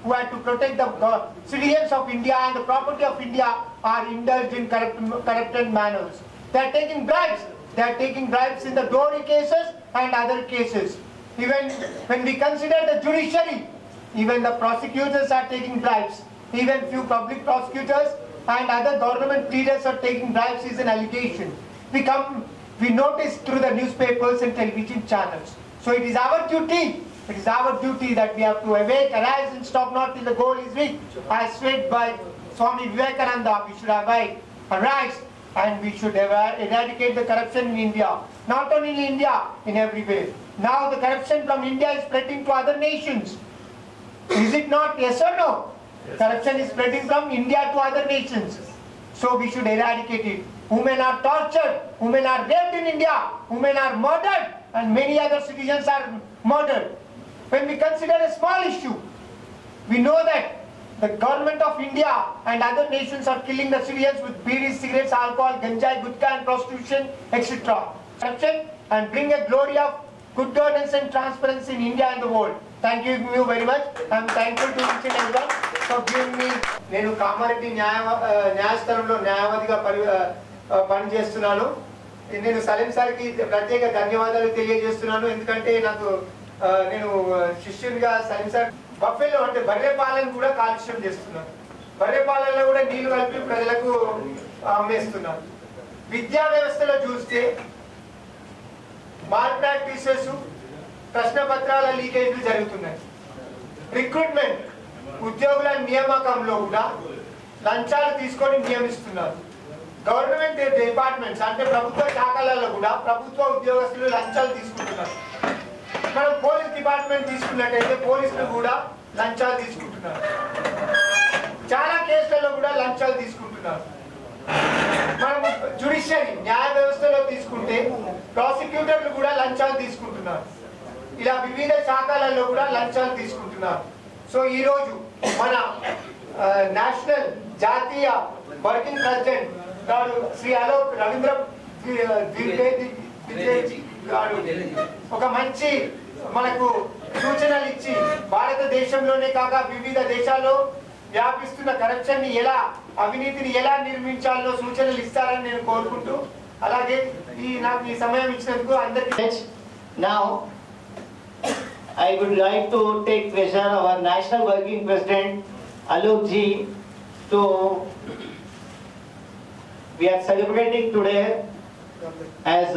who had to protect the citizens of India and the property of India are indulged in corrupted manners. They are taking bribes. They are taking bribes in the Dowry cases and other cases. Even when we consider the judiciary, even the prosecutors are taking bribes. Even few public prosecutors and other government leaders are taking bribes is an allegation. We notice through the newspapers and television channels. So it is our duty. It is our duty that we have to awake, arise and stop not till the goal is reached. As said by Swami Vivekananda, we should awake, arise, and we should eradicate the corruption in India. Not only in India, in every way. Now the corruption from India is spreading to other nations. Is it not? Yes or no? Yes. Corruption is spreading from India to other nations. So we should eradicate it. Women are tortured, women are raped in India, women are murdered, and many other citizens are murdered. When we consider a small issue, we know that the government of India and other nations are killing the civilians with bidi, cigarettes, alcohol, ganjai, gutka and prostitution, etc. Corruption and bring a glory of good governance and transparency in India and the world. Thank you very much. I am thankful to each and everyone for giving me. నేను కామారెడ్డి న్యాయస్థానంలో న్యాయవాదిగా పనిచేస్తున్నాను. నేను సలీం సార్కి ప్రత్యేక ధన్యవాదాలు తెలియజేస్తున్నాను. ఎందుకంటే నేను శిష్యునిగా సలీం సార్ బఫెలో అంటే బర్రె పాలను కూడా కాలుష్యం చేస్తున్నారు. బర్రె పాలలో కూడా నీళ్లు కలిపి ప్రజలకు అమ్మేస్తున్నారు. విద్యా వ్యవస్థలో చూస్తే మాల్ ప్రాక్టీసెస్, ప్రశ్న పత్రాల లీకేజీలు జరుగుతున్నాయి. రిక్రూట్మెంట్ ఉద్యోగుల నియామకంలో కూడా లంచాలు తీసుకొని నియమిస్తున్నారు. గవర్నమెంట్ డిపార్ట్మెంట్స్ అంటే ప్రభుత్వ శాఖలలో కూడా ప్రభుత్వ ఉద్యోగస్తులు లంచాలు తీసుకుంటున్నారు. మనం పోలీస్ డిపార్ట్మెంట్ తీసుకున్నట్టయితే పోలీసులు కూడా లంచాలు తీసుకుంటున్నారు. చాలా కేసులలో కూడా లంచాలు తీసుకుంటున్నారు. మనం జ్యుడిషియరీ న్యాయ వ్యవస్థలో తీసుకుంటే ప్రాసిక్యూటర్లు కూడా లంచాలు తీసుకుంటున్నారు. ఇలా వివిధ శాఖలలో కూడా లంచాలు తీసుకుంటున్నారు. సో ఈరోజు మన నేషనల్ జాతీయ వర్కింగ్ ప్రెసిడెంట్ గారు శ్రీ అలోక్ రవీంద్ర ద్వివేది గారు ఒక మంచి మనకు సూచనలు ఇచ్చి భారతదేశంలోనే కాక వివిధ దేశాల్లో వ్యాపిస్తున్న కరప్షన్ ని ఎలా, అవినీతిని ఎలా నిర్మించాలో సూచనలు ఇస్తారని నేను కోరుకుంటూ, అలాగే నాకు ఈ సమయం ఇచ్చినందుకు అందరికీ. Now I would like to take pleasure our National Working President Alok ji to we are celebrating today as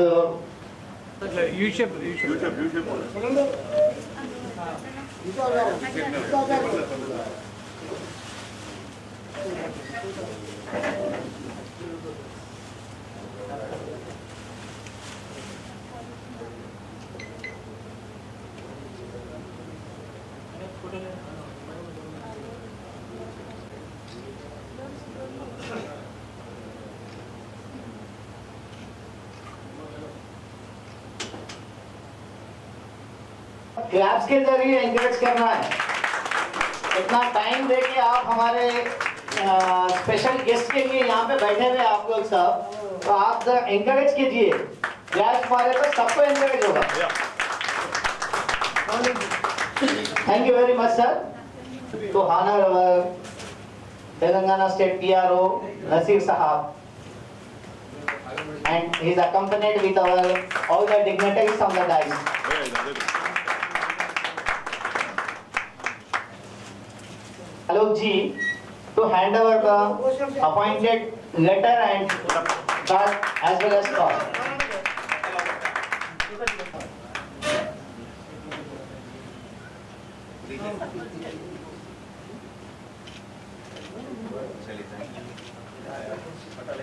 claps के जरिए एंकरेज करना है. इतना टाइम देके आप हमारे स्पेशल गेस्ट के लिए यहाँ पे बैठे हुए आप लोग सब, तो आप एंकरेज कीजिए. क्लैप्स मारे तो सबको एंकरेज होगा. Thank you very much sir. तो honour Telangana state PRO Nasir Sahab and he is accompanied with all the dignitaries on the dais. Alok ji to hand over the appointed letter and card as well as call.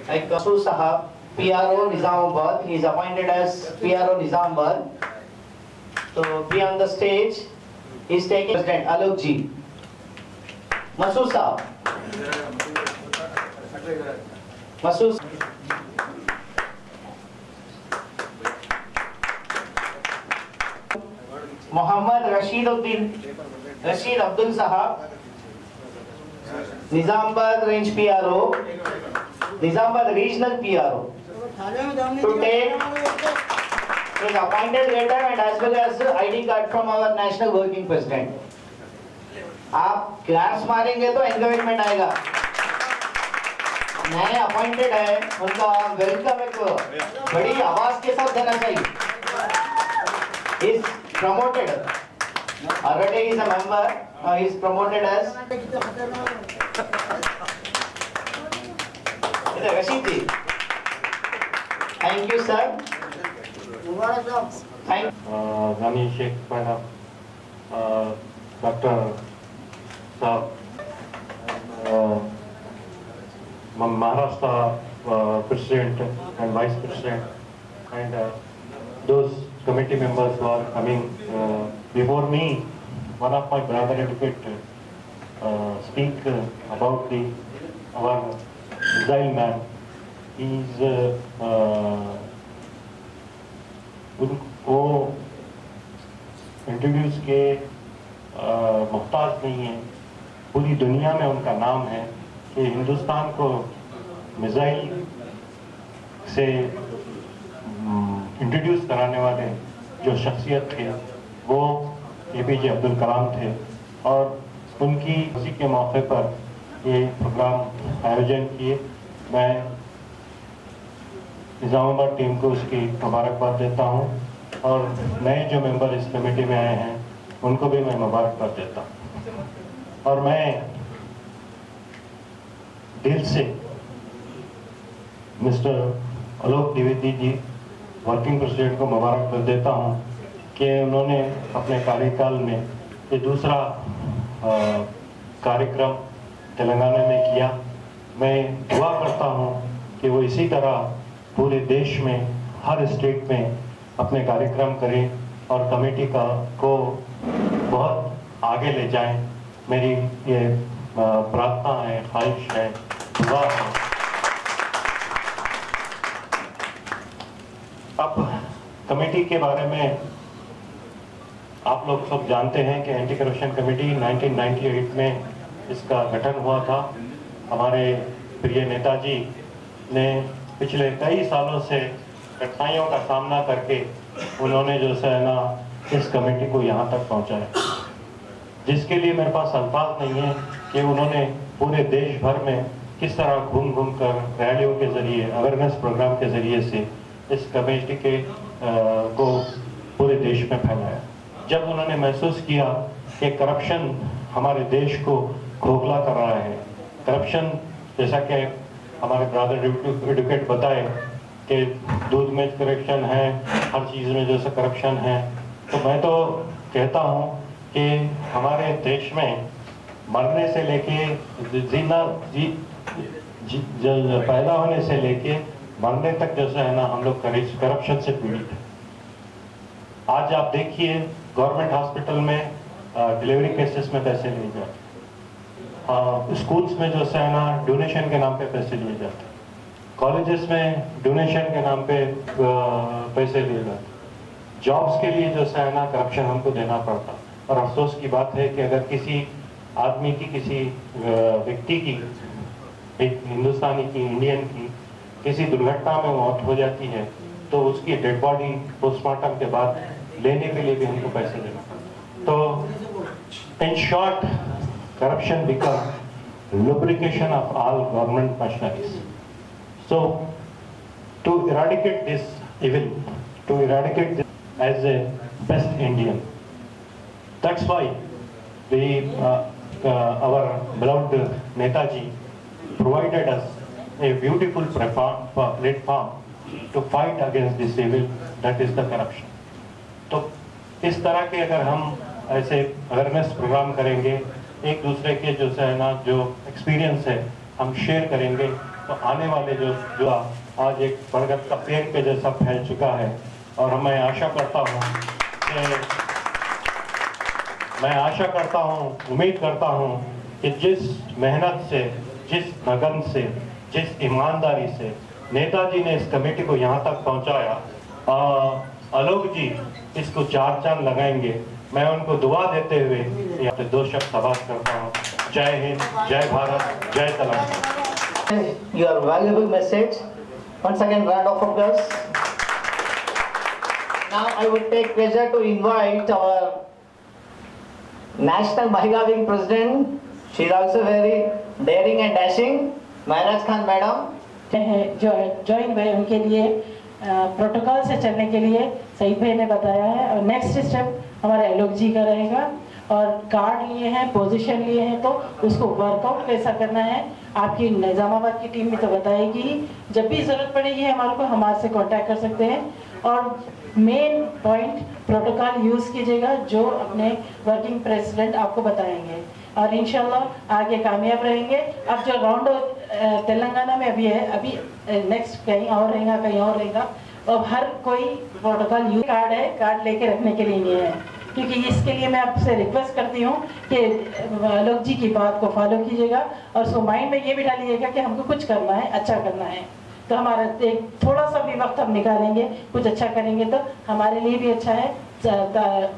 Like Kasu Sahab, PRO Nizamabad, he is appointed as PRO Nizamabad. So be on the stage. He is taking President Alok ji. Masood Sahab. Masood. Muhammad Rashid Abdul Sahab, Nizamabad Range PRO, Nizamabad Regional PRO, to take his appointed letter and as well as ID card from our National Working President. आप class मारेंगे तो encouragement आएगा। नए appointed है, उनका welcome एक बड़ी आवाज के साथ देना चाहिए। Is promoted, already he is a member, he is promoted as Rashid ji. Thank you sir. Gani Sheikh Madam, Dr. Saab, Maharashtra President and Vice President, and those committee members who are coming before me. One of my brother advocate speak about our missile man. He is उनको introduce के मोहताज नहीं है। पूरी दुनिया में उनका नाम है कि हिंदुस्तान को मिसाइल से इंट्रोड्यूस कराने वाले जो शख्सियत थे वो APJ अब्दुल कलाम थे, और उनकी उसी के मौके पर ये प्रोग्राम आयोजन किए। मैं निज़ामाबाद टीम को उसकी मुबारकबाद देता हूँ, और नए जो मेंबर इस कमेटी में आए हैं उनको भी मैं मुबारकबाद देता हूँ। और मैं दिल से मिस्टर आलोक द्विवेदी जी, वर्किंग प्रेसिडेंट को मुबारकबाद देता हूँ कि उन्होंने अपने कार्यकाल में ये दूसरा कार्यक्रम तेलंगाना में किया। मैं दुआ करता हूँ कि वो इसी तरह पूरे देश में हर स्टेट में अपने कार्यक्रम करें और कमेटी को बहुत आगे ले जाएं। मेरी ये प्रार्थना है, ख्वाहिश है, दुआ है। अब कमेटी के बारे में आप लोग सब जानते हैं कि एंटी करप्शन कमेटी 1998 में इसका गठन हुआ था। हमारे प्रिय नेताजी ने पिछले कई सालों से कठिनाइयों का सामना करके उन्होंने जो है ना इस कमेटी को यहाँ तक पहुँचाया, जिसके लिए मेरे पास अल्फाज नहीं है कि उन्होंने पूरे देश भर में किस तरह घूम घूम कर रैलियों के ज़रिए, अवेयरनेस प्रोग्राम के ज़रिए से इस कमेटी के को पूरे देश में फैलाया। जब उन्होंने महसूस किया कि करप्शन हमारे देश को खोखला कर रहा है, करप्शन जैसा कि हमारे ब्रदर एडवोकेट बताए कि दूध में करप्शन है, हर चीज़ में जैसे करप्शन है, तो मैं तो कहता हूँ कि हमारे देश में मरने से लेके पैदा होने से लेके मरने तक जैसा है ना हम लोग करप्शन से पीड़ित हैं। आज आप देखिए गवर्नमेंट हॉस्पिटल में डिलीवरी केसेस में पैसे लिए जाते, स्कूल्स में जो है ना डोनेशन के नाम पे पैसे लिए जाते, कॉलेजेस में डोनेशन के नाम पे पैसे लिए जाते, जॉब्स के लिए जो है ना करप्शन हमको देना पड़ता। और अफसोस की बात है कि अगर किसी आदमी की, किसी व्यक्ति की, एक हिंदुस्तानी की, इंडियन की किसी दुर्घटना में मौत हो जाती है तो उसकी डेड बॉडी पोस्टमार्टम के बाद लेने के लिए भी हमको पैसे देना पड़ता। तो in short, corruption become lubrication of all government machineries. So, to eradicate this evil, to eradicate this as a best Indian, that's why our beloved Netaji provided us a beautiful platform to fight against this evil, that is the corruption. तो इस तरह के अगर हम ऐसे awareness programme करेंगे, एक दूसरे के जो है ना जो एक्सपीरियंस है हम शेयर करेंगे, तो आने वाले जो आज एक बरगद का पेड़ के जैसा फैल चुका है। और मैं आशा करता हूँ, उम्मीद करता हूँ कि जिस मेहनत से, जिस लगन से, जिस ईमानदारी से नेताजी ने इस कमेटी को यहाँ तक पहुँचाया, आलोक जी इसको चार चांद लगाएंगे। मैं उनको दुआ देते हुए यहाँ पे दो शब्द आवाज करता हूँ। जय हिंद, जय भारत, जय Telangana. Your valuable message. Once again, round of applause. Now I would take pleasure to invite our National Mahila Wing President, she is also very daring and dashing, Maharaj Khan Madam. जो ज्वाइन हुए उनके लिए protocol से चलने के लिए सईद भाई ने बताया है। और नेक्स्ट स्टेप हमारे आलोक जी का रहेगा। और कार्ड लिए हैं, पोजीशन लिए हैं, तो उसको वर्कआउट कैसा करना है आपकी निजामाबाद की टीम में तो बताएगी। जब भी ज़रूरत पड़ेगी हमारे को हमारे से कांटेक्ट कर सकते हैं। और मेन पॉइंट प्रोटोकॉल यूज़ कीजिएगा जो अपने वर्किंग प्रेसिडेंट आपको बताएंगे और इंशाल्लाह आगे कामयाब रहेंगे। अब जो राउंड तेलंगाना में अभी है, अभी नेक्स्ट कहीं और रहेगा, कहीं और रहेगा। अब हर कोई प्रोटोकॉल यूज कार्ड है, कार्ड लेके रखने के लिए नहीं है, क्योंकि इसके लिए मैं आपसे रिक्वेस्ट करती हूँ कि आलोक जी की बात को फॉलो कीजिएगा और उसको माइंड में ये बिठा लीजिएगा कि हमको कुछ करना है, अच्छा करना है। तो हमारा एक थोड़ा सा भी वक्त हम निकालेंगे, कुछ अच्छा करेंगे तो हमारे लिए भी अच्छा है,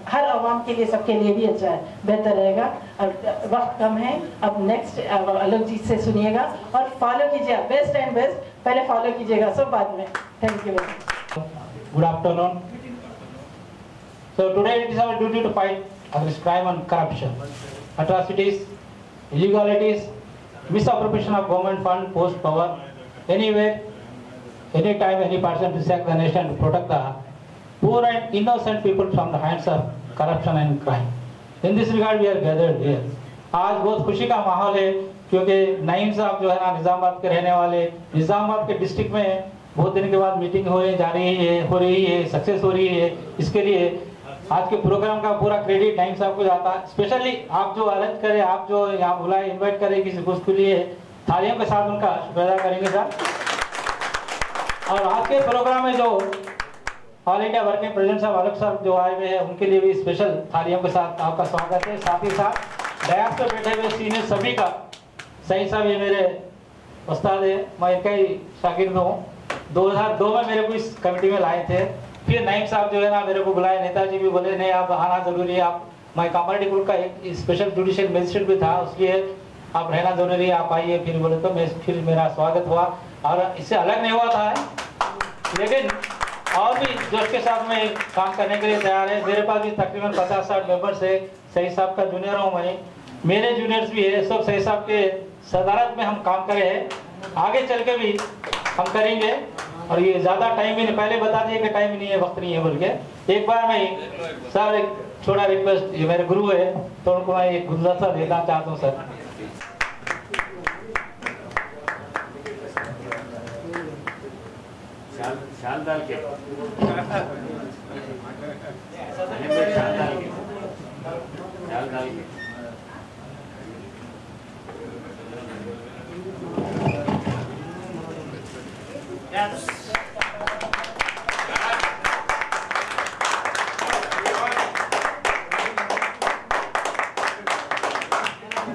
हर आवाम के लिए, सबके लिए भी अच्छा है, बेहतर रहेगा। और वक्त कम है, अब नेक्स्ट आलोक जी से सुनिएगा और फॉलो कीजिएगा। बेस्ट एंड बेस्ट पहले फॉलो कीजिएगा, सब बाद में। Thank you. Good afternoon. So today it is our duty to fight against crime and corruption, atrocities, illegalities, misappropriation of government fund, post power, anywhere, anytime, any person to sack the nation to protect the poor and innocent people from the hands of corruption and crime. In this regard, we are gathered here. आज बहुत खुशी का माहौल है क्योंकि नईम साहब जो है ना निजामाबाद के रहने वाले, निजामाबाद के डिस्ट्रिक्ट में बहुत दिन के बाद मीटिंग हो रही है, सक्सेस हो रही है। इसके लिए आज के प्रोग्राम का पूरा क्रेडिट नईम साहब को जाता है। स्पेशली आप जो अरेंज करें, आप जो यहाँ बुलाए, इन्वाइट करें किसी को, उसके लिए थालियों के साथ उनका शुक्रिया अदा करेंगे सर। और आज के प्रोग्राम में जो ऑल इंडिया वर्किंग प्रेसिडेंट साहब आलोक साहब जो आए हुए हैं, उनके लिए भी स्पेशल थालियों के साथ आपका स्वागत है। साथ ही साथ डयास पे बैठे हुए सीनियर सभी का, सही साहब ये मेरे उस्ताद है, मैं इनका ही शागिर्द हूँ। 2002 में मेरे को इस कमेटी में लाए थे, फिर नईम साहब जो है ना मेरे को बुलाए, नेताजी भी बोले नहीं आप आना जरूरी है, आप मैं कॉमर्डिटी ग्रुप का एक स्पेशल जुडिशियल मजिस्ट्रेट भी था, उसलिए आप रहना जरूरी है, आप आइए। फिर बोले तो मैं फिर मेरा स्वागत हुआ और इससे अलग नहीं हुआ था, लेकिन और भी जोश के साथ में काम करने के लिए तैयार है। मेरे पास भी तकरीबन 50-60 मेंबर्स है। सही साहब का जूनियर हूँ मैं, मेरे जूनियर्स भी है, सब सही साहब के सदारत में हम काम करे हैं, आगे चल के भी हम करेंगे। और ये ज़्यादा टाइम भी नहीं, पहले बता दिए कि टाइम नहीं है, वक्त नहीं है बोल के। एक बार मैं सर एक छोटा रिक्वेस्ट, ये मेरे गुरु है तो उनको मैं एक गुलदस्ता देना चाहता हूँ सर। शाल डाल के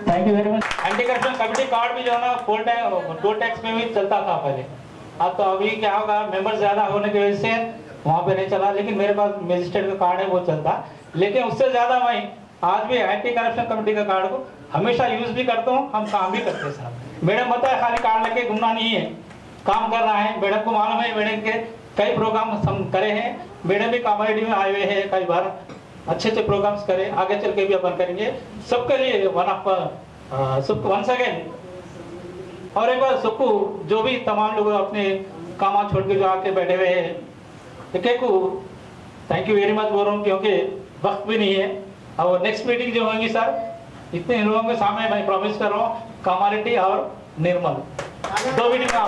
thank you very much. Anti corruption committee card भी जो है ना टोल टैक्स में भी चलता था पहले, अब तो अभी क्या होगा, मेंबर ज्यादा होने की वजह से वहाँ पे नहीं चला, लेकिन मेरे पास मजिस्ट्रेट का कार्ड है वो चलता। लेकिन उससे ज्यादा मैं आज भी एंटी करप्शन कमेटी का कार्ड को हमेशा यूज भी करता हूँ, हम काम भी करते हैं साहब। मैडम पता है खाली कार्ड लेके घूमना नहीं है, काम करना है। मैडम को मालूम है, मैडम के कई प्रोग्राम हम करे हैं, मैडम भी कॉमेडी में आए हुए हैं, कई बार अच्छे अच्छे प्रोग्राम्स करे, आगे चल के भी अपन करेंगे सबके लिए। सबको वंस अगेन और एक बार सबको जो भी तमाम लोग अपने काम छोड़ के जो आके बैठे हुए हैं, एक एक को थैंक यू वेरी मच बोल रहा हूँ क्योंकि वक्त भी नहीं है। और नेक्स्ट मीटिंग जो होंगी सर, इतने लोगों के सामने मैं प्रॉमिस कर रहा हूँ, कमालिटी और निर्मल 2 मीटिंग में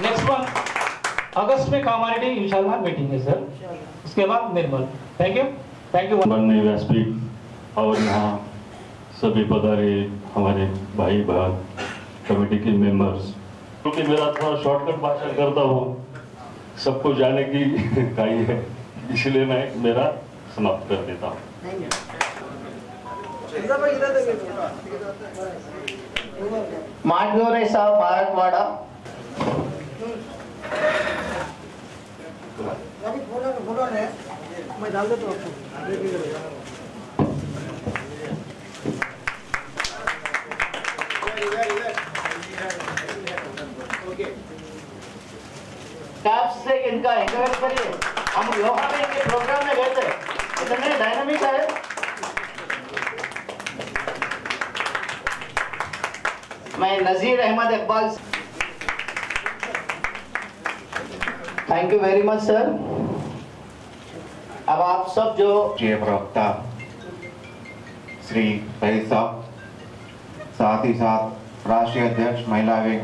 नेक्स्ट मंथ अगस्त में कमालिटी इंशाल्लाह मीटिंग है सर, उसके बाद निर्मल। थैंक यू बनने व्यासपीठ और यहाँ सभी पधारे हमारे भाई बहन कमेटी के मेंबर्स, क्योंकि मेरा थोड़ा शॉर्टकट भाषण करता हूँ, सबको जाने की काई है, इसलिए मैं मेरा समाप्त कर देता हूँ। माडगोरे साहब मारकवाड़ा। मैं डाल देता हूँ। कैप्स से इनका एंकरेज करिए। हम योगा में इनके प्रोग्राम में गए थे, इतने डायनामिक है। Nazir Ahmed Iqbal. Thank you very much sir. अब आप सब जो प्रवक्ता श्री फैज साहब, साथ ही साथ राष्ट्रीय अध्यक्ष महिला विंग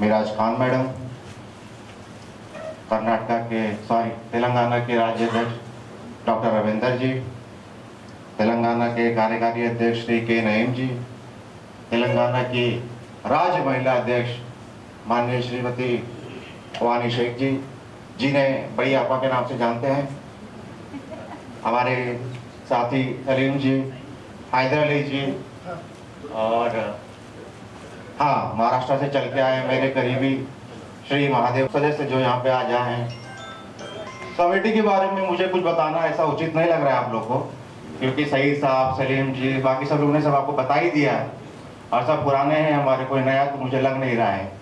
मिराज खान मैडम, तेलंगाना के राज्य अध्यक्ष डॉक्टर रविंदर जी, तेलंगाना के कार्यकारी अध्यक्ष श्री के नईम जी, तेलंगाना की राज्य महिला अध्यक्ष माननीय श्रीमती वानी शेख जी, जिन्हें बड़ी आपा के नाम से जानते हैं, हमारे साथी सलीम जी, हैदर अली जी, और हाँ, महाराष्ट्र से चल के आए मेरे करीबी श्री महादेव सदस्य जो यहाँ पे आज आए हैं। कमेटी के बारे में मुझे कुछ बताना ऐसा उचित नहीं लग रहा है आप लोग को, क्योंकि सईद साहब, सलीम जी, बाकी सब लोगों ने सब आपको बता ही दिया है और सब पुराने हैं हमारे, कोई नया तो मुझे लग नहीं रहा है।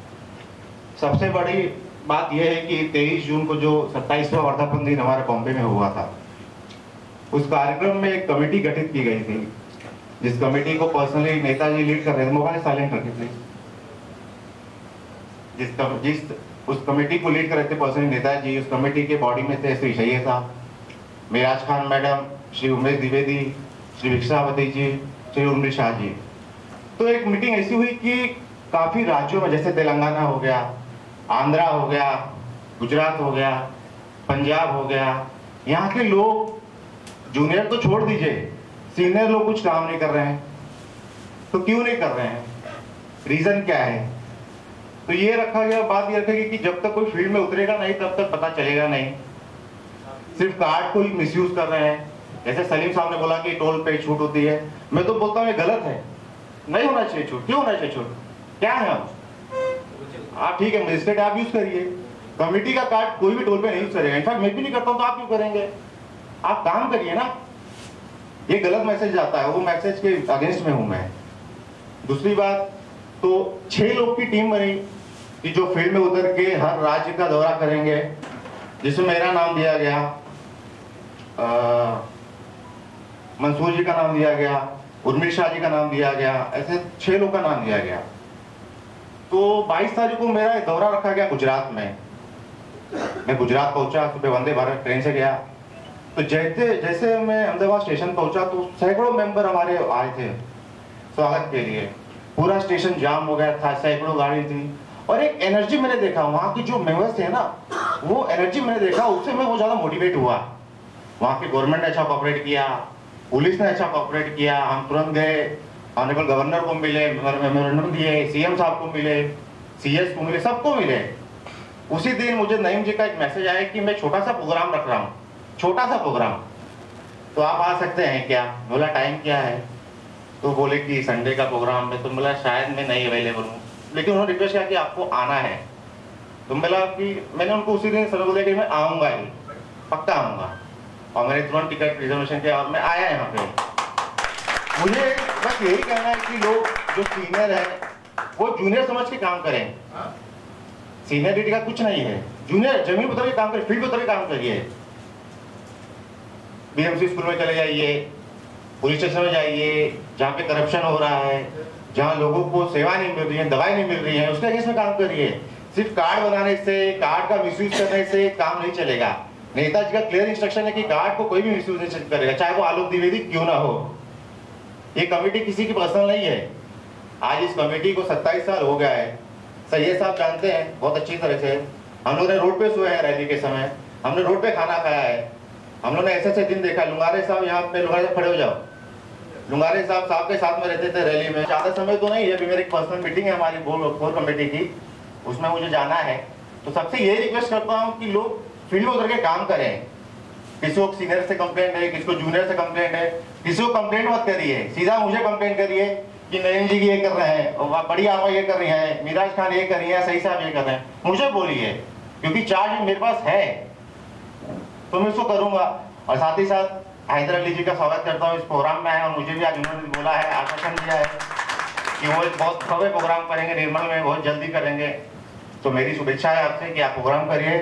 सबसे बड़ी बात यह है कि 23 जून को जो 27वां वर्धापन दिन हमारे बॉम्बे में हुआ था, उस कार्यक्रम में एक कमेटी गठित की गई थी, जिस कमेटी को पर्सनली नेताजी लीड कर रहे थे। मोबाइल साइलेंट रखे प्लीज। उस कमेटी को लीड कर रहे थे पर्सनली नेताजी। उस कमेटी के बॉडी में थे श्री शैयद साहब, मिराज खान मैडम, श्री उमेश द्विवेदी, श्री विक्षावती जी, श्री उर्मिल शाह जी। तो एक मीटिंग ऐसी हुई कि काफी राज्यों में, जैसे तेलंगाना हो गया, आंध्रा हो गया, गुजरात हो गया, पंजाब हो गया, यहाँ के लोग, जूनियर तो छोड़ दीजिए, सीनियर लोग कुछ काम नहीं कर रहे हैं। तो क्यों नहीं कर रहे हैं, रीजन क्या है? तो ये रखा गया, बात ये रखेगी कि जब तक कोई फील्ड में उतरेगा नहीं तब तक पता चलेगा नहीं। सिर्फ कार्ड को ही मिसयूज कर रहे हैं। जैसे सलीम साहब ने बोला कि टोल पे छूट होती है, मैं तो बोलता हूँ ये गलत है, नहीं होना चाहिए छूट। क्यों होना चाहिए छूट? क्या है हम? आप ठीक है, मजिस्ट्रेट आप यूज करिए, कमेटी का कार्ड कोई भी टोल पे नहीं यूज करेगा। इनफैक्ट मैं भी नहीं करता हूँ, तो आप क्यों करेंगे? आप काम करिए ना। ये गलत मैसेज जाता है, वो मैसेज के अगेंस्ट में हूं मैं। दूसरी बात, तो 6 लोग की टीम बनी कि जो फील्ड में उतर के हर राज्य का दौरा करेंगे, जिसमें मेरा नाम दिया गया, मंसूर जी का नाम दिया गया, उर्मिल शाह जी का नाम दिया गया, ऐसे 6 लोग का नाम दिया गया। तो 22 तारीख को मेरा दौरा रखा गया गुजरात में। मैं गुजरात पहुंचा, सुबह वंदे भारत ट्रेन से गया। तो जैसे मैं अहमदाबाद स्टेशन पहुंचा तो सैकड़ों मेंबर हमारे आए थे स्वागत के लिए। पूरा स्टेशन जाम हो गया था, सैकड़ों गाड़ी थी, और एक एनर्जी मैंने देखा वहाँ की जो मेंबर्स थे ना, वो एनर्जी मैंने देखा, उससे मैं बहुत ज्यादा मोटिवेट हुआ। वहाँ की गवर्नमेंट ने अच्छा कोऑपरेट किया, पुलिस ने अच्छा कोऑपरेट किया। हम तुरंत गए, ऑनरेबल गवर्नर को मिले, मेमोरेंडम दिए, सीएम साहब को मिले, सीएस को मिले, सबको मिले। उसी दिन मुझे नईम जी का एक मैसेज आया कि मैं छोटा सा प्रोग्राम रख रहा हूँ, छोटा सा प्रोग्राम, तो आप आ सकते हैं क्या? बोला टाइम क्या है? तो बोले कि संडे का प्रोग्राम है। तो बोला शायद मैं नहीं अवेलेबल हूँ, लेकिन उन्होंने रिक्वेस्ट किया कि आपको आना है। तो बोला कि मैंने उनको उसी दिन समय बोला कि मैं आऊँगा ही, पक्का आऊँगा, और मैंने तुरंत टिकट रिजर्वेशन किया और मैं आया यहाँ पे। मुझे बस यही कहना है कि लोग जो सीनियर है वो जूनियर समझ के काम करें। सीनियरिटी का कुछ नहीं है, जूनियर जमीन पर उतर के काम करिए, फील्ड पर उतर के काम करिए। बीएमसी स्कूल में चले जाइए, पुलिस स्टेशन में जाइए, जहाँ पे करप्शन हो रहा है, जहाँ लोगों को सेवा नहीं मिल रही है, दवाई नहीं मिल रही है, उसके अगेंस्ट में काम करिए। सिर्फ कार्ड बनाने से, कार्ड का मिसयूज करने से काम नहीं चलेगा। नेताजी का क्लियर इंस्ट्रक्शन है कि कार्ड को कोई भी मिसयूज नहीं करेगा, चाहे वो आलोक द्विवेदी क्यों ना हो। ये कमेटी किसी की पर्सनल नहीं है। आज इस कमेटी को 27 साल हो गया है। सैयद साहब जानते हैं बहुत अच्छी तरह से, हम लोग ने रोड पे सोए हैं रैली के समय, हमने रोड पे खाना खाया है, हम लोग ने ऐसे दिन देखा। लुंगारे साहब यहाँ पे, लुंगारे साहब खड़े हो जाओ, लुंगारे साहब के साथ में रहते थे रैली में। ज्यादा समय तो नहीं है, अभी मेरी एक पर्सनल मीटिंग है हमारी कोर कमेटी की, उसमें मुझे जाना है। तो सबसे यही रिक्वेस्ट करता हूँ कि लोग फील्ड में उतर के काम करें। किसी को सीनियर से कंप्लेंट है, किसी को जूनियर से कंप्लेंट है, किसी को कंप्लेंट मत करिए, सीधा मुझे कंप्लेंट करिए कि नईम जी ये कर रहे हैं, और बड़ी आपा ये कर रही है, मिराज खान ये कर रही है, सही साहब ये कर रहे हैं, मुझे बोलिए, क्योंकि चार्ज मेरे पास है तो मैं इसको करूंगा। और साथ ही साथ हैदर अली जी का स्वागत करता हूँ इस प्रोग्राम में आए, और मुझे भी आज उन्होंने बोला है, आश्वासन दिया है कि वो एक बहुत भव्य प्रोग्राम करेंगे निर्मल में, बहुत जल्दी करेंगे। तो मेरी शुभेच्छा है आपसे कि आप प्रोग्राम करिए।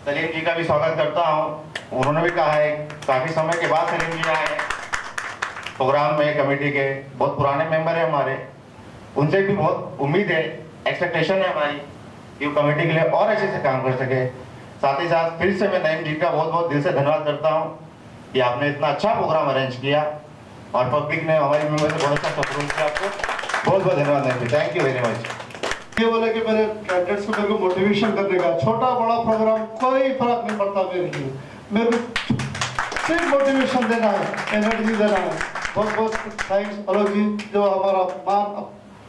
सलीम जी का भी स्वागत करता हूँ, उन्होंने भी कहा है काफी समय के बाद सलीम जी आए प्रोग्राम में, कमेटी के बहुत पुराने मेंबर है हमारे। उनसे भी बहुत उम्मीद है, एक्सपेक्टेशन है हमारी कि वो कमेटी के लिए और अच्छे से काम कर सके। साथ ही साथ फिर से मैं नईम जी का बहुत बहुत दिल से धन्यवाद करता हूँ कि आपने इतना अच्छा प्रोग्राम अरेंज किया और पब्लिक ने हमारी मेंबर से बहुत अच्छा सपोर्ट किया। आपको बहुत बहुत धन्यवाद नईम जी, थैंक यू वेरी मच। ये बोला कि मेरे कैंडिडेट्स को मेरे को मोटिवेशन करने का, छोटा बड़ा प्रोग्राम कोई फर्क नहीं पड़ता मेरे लिए, मेरे को सिर्फ मोटिवेशन देना है, एनर्जी देना है। बहुत बहुत थैंक्स आलोक जी, जो हमारा मान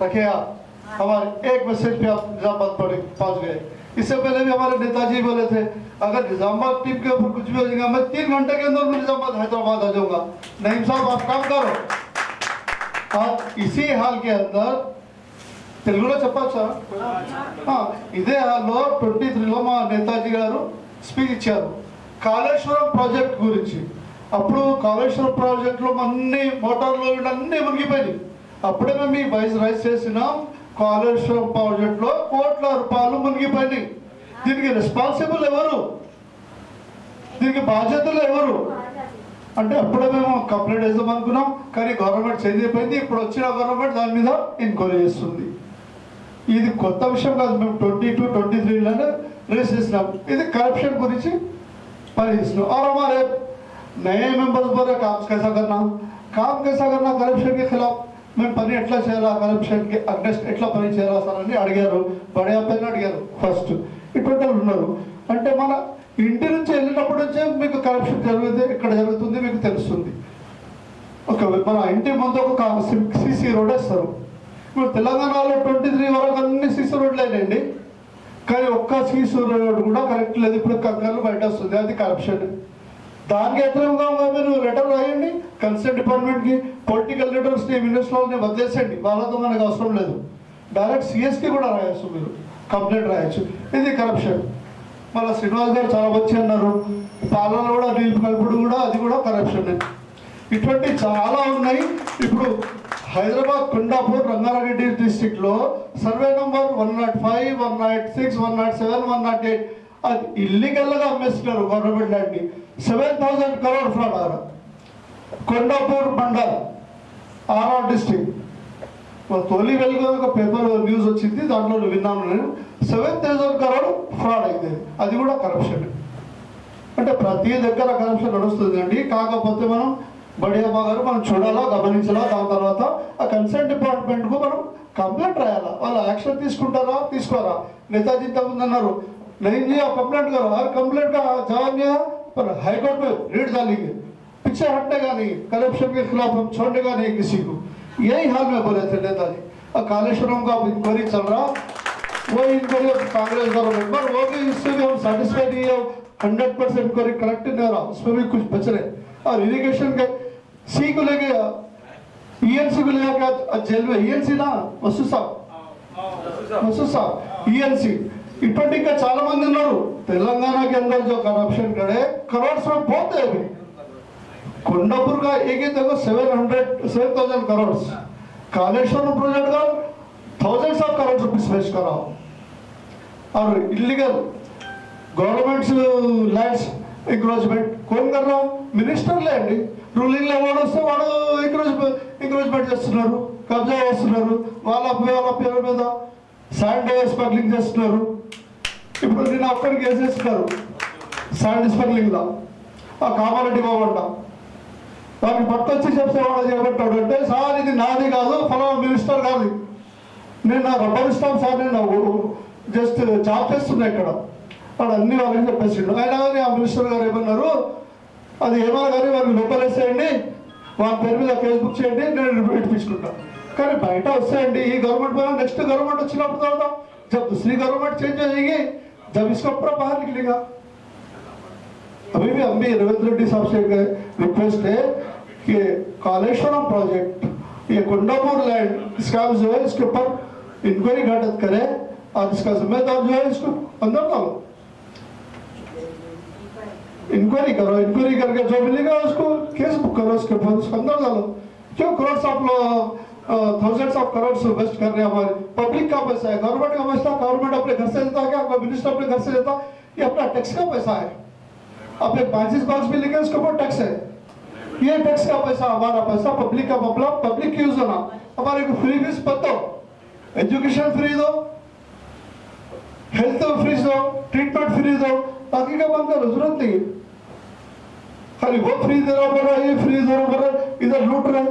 रखे आप, हमारे एक मैसेज पे आप निजामाबाद पहुंच गए। इससे पहले भी हमारे नेताजी बोले थे अगर निजामाबाद टीम के ऊपर कुछ भी हो जाएगा मैं 3 घंटे के अंदर निजामाबाद हैदराबाद आ जाऊंगा। नईम साहब आप काम करो। आज इसी हाल के अंदर తెలుగులో చెప్పచ్చా? ఇదే హాల్లో 23లో మా నేతాజీ గారు స్పీచ్ ఇచ్చారు కాళేశ్వరం ప్రాజెక్ట్ గురించి. అప్పుడు కాళేశ్వరం ప్రాజెక్టులో అన్ని మోటార్లు అన్నీ మునిగిపోయినాయి. అప్పుడే మేము ఈ వైస్ రైస్ చేసినాం, కాళేశ్వరం ప్రాజెక్టులో కోట్ల రూపాయలు మునిగిపోయినాయి. దీనికి రెస్పాన్సిబుల్ ఎవరు, దీనికి బాధ్యతలు ఎవరు అంటే అప్పుడే మేము కంప్లైంట్ చేద్దాం అనుకున్నాం, కానీ గవర్నమెంట్ చేంజ్ అయిపోయింది. ఇప్పుడు వచ్చిన గవర్నమెంట్ దాని మీద ఎంక్వైరీ చేస్తుంది. ఇది కొత్త విషయం కాదు, మేము 22, 23లోనే రేస్ చేసినాం. ఇది కరప్షన్ గురించి పని చేసినాం. और हमारे नए मेंबर्स बोल रहे काम कैसा करना करप्शन के खिलाफ మేము పని ఎట్లా చేయాలా, కరప్షన్కి అగ్నెస్ట్ ఎట్లా పని చేయాలా సార్ అని అడిగారు. బడే అబ్బాయిని అడిగారు ఫస్ట్. ఇటువంటి వాళ్ళు ఉన్నారు. అంటే మన ఇంటి నుంచి వెళ్ళినప్పటి నుంచే మీకు కరప్షన్ జరిగితే ఇక్కడ జరుగుతుంది మీకు తెలుస్తుంది. ఓకే, మన ఇంటి ముందు ఒక సీసీ రోడ్ వేస్తారు. ఇప్పుడు తెలంగాణలో 23 వరకు అన్ని సీసీ రోడ్లు అయినాయండి, కానీ ఒక్క సీసీ రోడ్ కూడా కరెక్ట్ లేదు. ఇప్పుడు కంగారు బయట వస్తుంది, అది కరప్షన్. దానికి వ్యతిరేకంగా మీరు లెటర్ రాయండి కన్సర్న్ డిపార్ట్మెంట్కి. పొలిటికల్ లీడర్స్ని మినిస్టర్ని వదిలేసండి, వాళ్ళతో మనకు అవసరం లేదు. డైరెక్ట్ సిఎస్కి కూడా రాయొచ్చు, మీరు కంప్లైంట్ రాయొచ్చు. ఇది కరప్షన్. మళ్ళీ శ్రీనివాస్ గారు చాలా వచ్చి అన్నారు పాలన కూడా నీళ్ళు కలుపుడు కూడా, అది కూడా కరప్షన్. ఇటువంటి చాలా ఉన్నాయి. ఇప్పుడు హైదరాబాద్ కొండాపూర్ రంగారెడ్డి డిస్ట్రిక్ట్లో సర్వే నంబర్ 105, 106, 107, 108 అది ఇల్లీగల్గా అమ్మేస్తున్నారు గవర్నమెంట్ ల్యాండ్ని. 7,000 crore ఫ్రాడ్ ఆర్ కొండాపూర్ మండల్ ఆర్ఆర్ డిస్ట్రిక్ట్. తొలి వెలుగు ఒక పేపర్ న్యూస్ వచ్చింది, దాంట్లో విన్నాను నేను. 7,000 crore ఫ్రాడ్ అయింది, అది కూడా కరప్షన్. అంటే ప్రతి దగ్గర కరప్షన్ నడుస్తుంది అండి. కాకపోతే మనం బడియమ్మ గారు మనం చూడాలా, గమనించాలా. దాని తర్వాత ఆ కన్సర్న్ డిపార్ట్మెంట్కు మనం కంప్లైంట్ రాయాలా, వాళ్ళు యాక్షన్ తీసుకుంటారా తీసుకోరా. నేతాజీ ఇంతకుముందు అన్నారు नहीं जी आप कंप्लेंट करो, हर कंप्लेंट का जवाब दिया पर हाईकोर्ट में रीड डालेंगे, पीछे हटनेगा नहीं, करप्शन के खिलाफ हम छोड़नेगा नहीं किसी को. यही हाल में बोले थे नेताजी. और कालेश्वरम का इंक्वायरी चल रहा, वो इंक्वायरी कांग्रेस गवर्नमेंट पर, वो भी इससे भी हम सेटिस्फाई नहीं है. 100% इंक्वायरी करेक्ट नहीं हो रहा, उसमें भी कुछ बच रहे. और इरिगेशन के सी को लेके ईएनसी को लेकर जेल में ईएनसी ना मसूद साहब ईएनसी इటువంటి ఇంకా చాలా మంది ఉన్నారు. तेलंगाना के अंदर जो करप्शन करे करोड़ में बहुत है. अभी कोंडापुर का एक ही देखो 7,000 करोड़, कालेश्वरम प्रोजेक्ट का thousands of crores rupees waste करा. और इलीगल गवर्नमेंट्स लैंड्स ఎంక్రోచ్మెంట్ कौन कर रहा? మినిస్టర్ లేండి, రూలింగ్ లో వాడు వస్తే వాడు ఎంక్రోచ్మెంట్ చేస్తున్నారు, కబ్జా చేస్తున్నారు. వాళ్ళ పేరు మీద శాండ్ స్మగ్లింగ్ చేస్తున్నారు. ఇప్పుడు నేను ఒక్కడికి వేసేస్తున్నారు శాండ్ స్మగ్లింగ్ లో. ఆ కామారెడ్డి బాబంట వాడిని పట్టుకొచ్చి చెప్తే వాడు చేయబట్టాడు అంటే సార్ ఇది నాది కాదు, ఫలానా మినిస్టర్ కాదు, నేను నా రబ్బర్ ఇస్తాం సార్, నేను జస్ట్ జాబ్ చేస్తున్నా ఇక్కడ, వాడు అన్ని వాళ్ళని చెప్పేసిండు. అయినా కానీ ఆ మినిస్టర్ గారు ఏమన్నారు, అది ఏమన్నా కానీ వారికి లోపల వేసేయండి, వాళ్ళ పేరు మీద కేసు బుక్ చేయండి, నేను ఇప్పించుకుంటాను. కానీ బయట వస్తాయండి ఈ గవర్नमेंट पर, नेक्स्ट गवर्नमेंट వచ్చినప్పుడు తర్వాత जब दूसरी गवर्नमेंट चेंज हो जाएगी जब इसका पूरा बाहर निकलेगा. अभी भी हम भी रविंद्र रेड्डी साहब से रिक्वेस्ट है कि कालेश्वरम प्रोजेक्ट ये कोंडापुर लैंड स्कैम जो है इसके ऊपर इंक्वायरी घटित करे और इसका जिम्मेदार जो है इसको अंदर डालो, इंक्वायरी करो, इंक्वायरी करके जो मिलेगा उसको केस बुक करो, उसके बाद उसको अंदर डालो. क्यों करोड़ आप लोग थाउजेंड्स ऑफ करोड़ वेस्ट कर रहे हैं. हमारे पब्लिक का पैसा है, गवर्नमेंट का पैसा, गवर्नमेंट अपने घर से देता है क्या, मिनिस्टर अपने घर से देता, ये अपना टैक्स का पैसा है. आप एक 25 बॉक्स भी लिखे उसके ऊपर टैक्स है. ये टैक्स का पैसा हमारा पैसा, पब्लिक का मामला, पब्लिक यूज होना. हमारे को फ्री फीस पता एजुकेशन फ्री दो, हेल्थ फ्री दो, ट्रीटमेंट फ्री दो, बाकी का बंद करो, जरूरत नहीं है। खाली वो फ्री दे रहा पड़ रहा है, ये फ्री दे रहा पड़ रहा है, इधर लूट रहे हैं,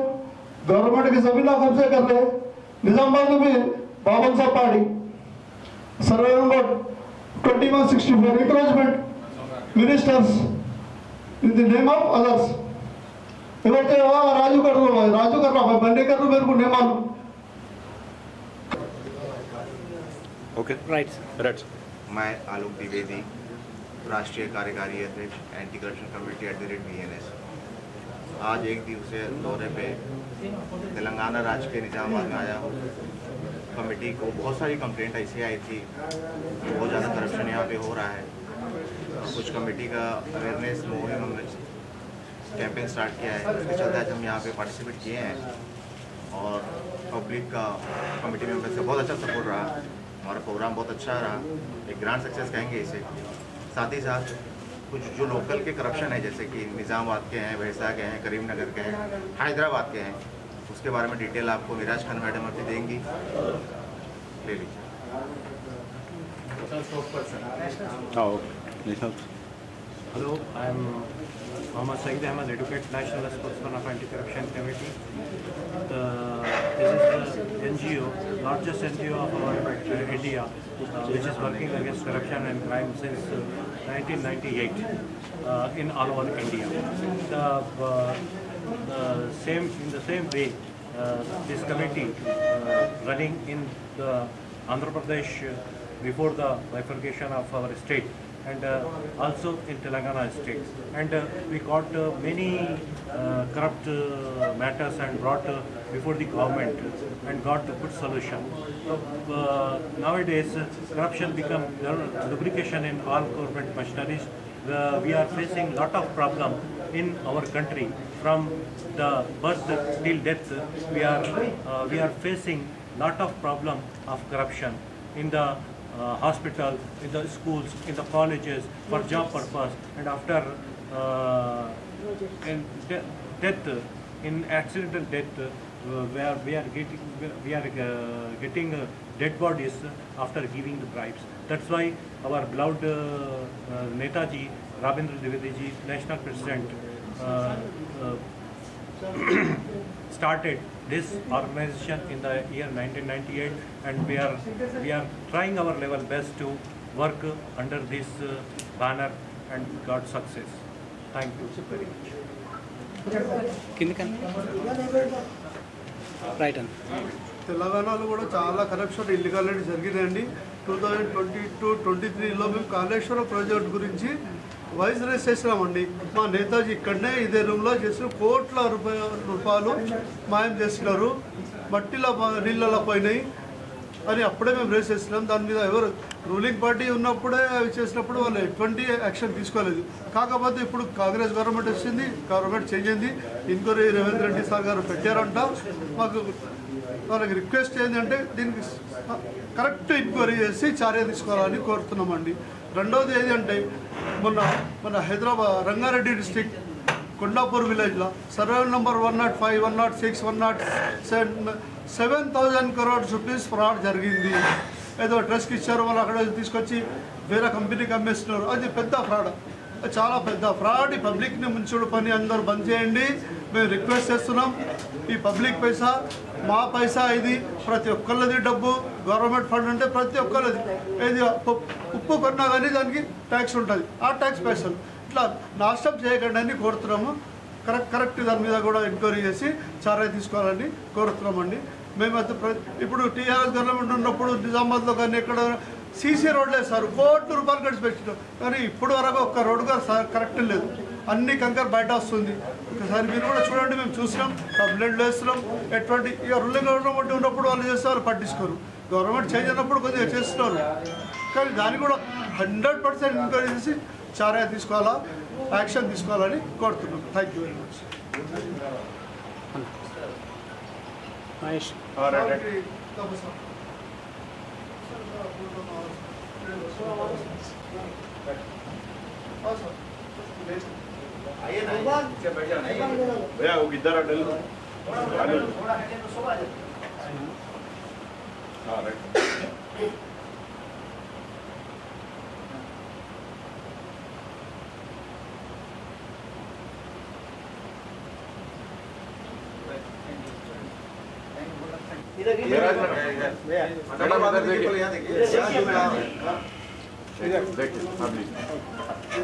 गवर्नमेंट की जमीन कब्जे कर रहे हैं। निजामाबाद में बावन साहब पहाड़ी survey number 2164 encouragement ministers in the name of others. इधर तो राजू कर रहा है, राजू कर रहा है, मैं नहीं कर रहा हूँ, मेरे को नहीं मालूम। Okay Right. राइट मैं आलोक द्विवेदी, राष्ट्रीय कार्यकारी अध्यक्ष एंटी करप्शन कमेटी @BNS। आज एक दिवसीय दौरे पे तेलंगाना राज्य के निजामाबाद में आया हूँ। कमेटी को बहुत सारी कंप्लेंट ऐसी आई थी कि बहुत ज़्यादा करप्शन यहाँ पे हो रहा है। कुछ कमेटी का अवेयरनेस मुहिम हमने कैंपेन स्टार्ट किया है, उसके चलते आज हम यहाँ पे पार्टिसिपेट किए हैं और पब्लिक का कमेटी मेंबर से बहुत अच्छा सपोर्ट रहा। हमारा प्रोग्राम बहुत अच्छा रहा, एक ग्रैंड सक्सेस कहेंगे इसे। साथ ही साथ कुछ जो लोकल के करप्शन है, जैसे कि निज़ामाबाद के हैं, भैंसा के हैं, करीमनगर के हैं, हैदराबाद के हैं, उसके बारे में डिटेल आपको मिराज खान मैडम अभी देंगी, ले लीजिए। Hello, I am Mohammad Saeed Ahmed, Advocate, National Spokesman of Anti-Corruption Committee. This is the NGO, largest NGO of our India, which is working against corruption and crime since 1998 in all over India. In the same way, this committee running in the Andhra Pradesh before the bifurcation of our state, and also in Telangana state, and we got many corrupt matters and brought before the government and got a good solution. Nowadays corruption become lubrication in all government machineries. We are facing lot of problem in our country. From the birth till death, we are facing lot of problem of corruption in the hospital, in the schools, in the colleges, for job purpose, and after death, in accidental death, where we are getting dead bodies after giving the bribes. That's why our beloved Netaji Rabindra Dwivedi ji, national president, started this organization in the year 1998, and we are trying our level best to work under this banner and got success. Thank you very much. Right on. తెలంగాణలో కూడా చాలా corruption illegality జరిగిందండి. 2022-23లో మేము Kaleshwaram project గురించి voice raise చేసినామండి. మా నేతాజీ ఇక్కడనే ఇదే రూమ్లో చేసిన కోట్ల రూపాయలు మాయం చేసినారు, మట్టిలో నీళ్ళలో పోయినాయి అని అప్పుడే మేము రేస్ చేసినాం. దాని మీద ఎవరు రూలింగ్ పార్టీ ఉన్నప్పుడే అవి చేసినప్పుడు వాళ్ళు ఎటువంటి యాక్షన్ తీసుకోలేదు. కాకపోతే ఇప్పుడు కాంగ్రెస్ గవర్నమెంట్ వచ్చింది, గవర్నమెంట్ చేంజ్ అయింది, ఎంక్వైరీ రేవంత్ రెడ్డి సార్ గారు పెట్టారంట. మాకు వాళ్ళకి రిక్వెస్ట్ ఏంటంటే దీనికి కరెక్ట్ ఎంక్వైరీ చేసి చర్య తీసుకోవాలని కోరుతున్నామండి. రెండవది ఏంటంటే మన హైదరాబాద్ రంగారెడ్డి డిస్టిక్ కొండాపూర్ విలేజ్లో survey number 105, 106, 107 7,000 crore rupees fraud జరిగింది. ఏదో ట్రస్ట్కి ఇచ్చారు, వాళ్ళు అక్కడ తీసుకొచ్చి వేరే కంపెనీకి అమ్మేస్తున్నారు. అది పెద్ద ఫ్రాడ్, చాలా పెద్ద ఫ్రాడ్. ఈ పబ్లిక్ని ముంచుడు పని అందరూ బంద్ చేయండి. మేము రిక్వెస్ట్ చేస్తున్నాం. ఈ పబ్లిక్ పైసా మా పైసా, ఇది ప్రతి ఒక్కళ్ళది డబ్బు. గవర్నమెంట్ ఫండ్ అంటే ప్రతి ఒక్కళ్ళది. ఏది ఉప్పు కొన్నా కానీ దానికి ట్యాక్స్ ఉంటుంది, ఆ ట్యాక్స్ పైసలు ఇట్లా నాశనం చేయకండి అని కోరుతున్నాము. కరెక్ట్ దాని మీద కూడా ఎంక్వైరీ చేసి చర్య తీసుకోవాలని కోరుతున్నామండి. మేమైతే ఇప్పుడు టీఆర్ఎస్ గవర్నమెంట్ ఉన్నప్పుడు నిజామాబాద్లో కానీ ఎక్కడ సీసీ రోడ్లు వేస్తారు, కోట్ల రూపాయలు ఖర్చు పెట్టినాం, కానీ ఇప్పుడు వరకు ఒక్క రోడ్డు కూడా కరెక్ట్ లేదు. అన్ని కంకర్ బయట వస్తుంది. ఒకసారి మీరు కూడా చూడండి, మేము చూసినాం, కంప్లైంట్లు వేస్తున్నాం. ఎటువంటి ఇక రూలింగ్ గవర్నమెంట్ ఉన్నప్పుడు వాళ్ళు చేస్తారు, పట్టించుకోరు. గవర్నమెంట్ చేంజ్ అయినప్పుడు కొద్దిగా చేస్తున్నారు, కానీ దాన్ని కూడా 100% ఎంక్వైరీ చేసి చర్య తీసుకోవాలా, యాక్షన్ తీసుకోవాలని కోరుతున్నాం. Thank you very much. Mahesh. भैया वो किधर है? हाँ राइट। इधर देखिए, हाँ, देखिए।